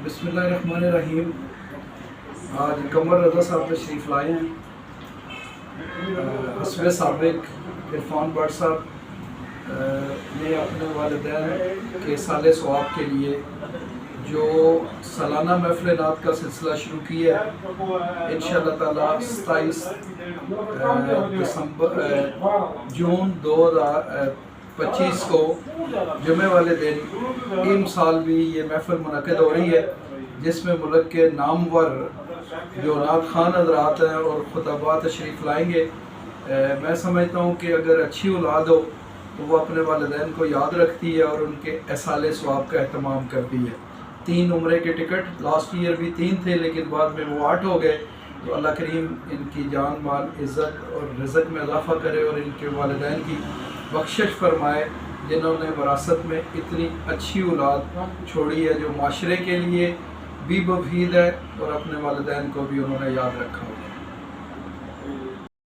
बिस्मिल्लाहिर्रहमानिर्रहीम। आज कमर रज़ा साहब तशरीफ़ लाए हैं। हस्बे साबिक़ इरफान भट्ट साहब ने अपने वालिदैन के साले सवाब के लिए जो सालाना महफ़िल नात का सिलसिला शुरू किया है, इंशाअल्लाह ताला 27 जून 2025 को जुमे वाले दिन इन साल भी ये महफ़िल मुनक़िद हो रही है, जिसमें मुल्क के नामवर जो नात खान हज़रात हैं और खुतबा तशरीफ़ लाएंगे। मैं समझता हूँ कि अगर अच्छी औलाद हो तो वो अपने वालिदैन को याद रखती है और उनके एहसाले सवाब का एहतमाम करती है। 3 उम्रे के टिकट लास्ट ईयर भी 3 थे, लेकिन बाद में वो 8 हो गए। तो अल्लाह करीम इनकी जान माल इज़्ज़त और रिज़्क़ में इजाफ़ा करे और इनके वालिदैन की बख्शिश फरमाए, जिन्होंने विरासत में इतनी अच्छी औलाद छोड़ी है जो माशरे के लिए भी मुफीद है और अपने वालिदैन को भी उन्होंने याद रखा होगा।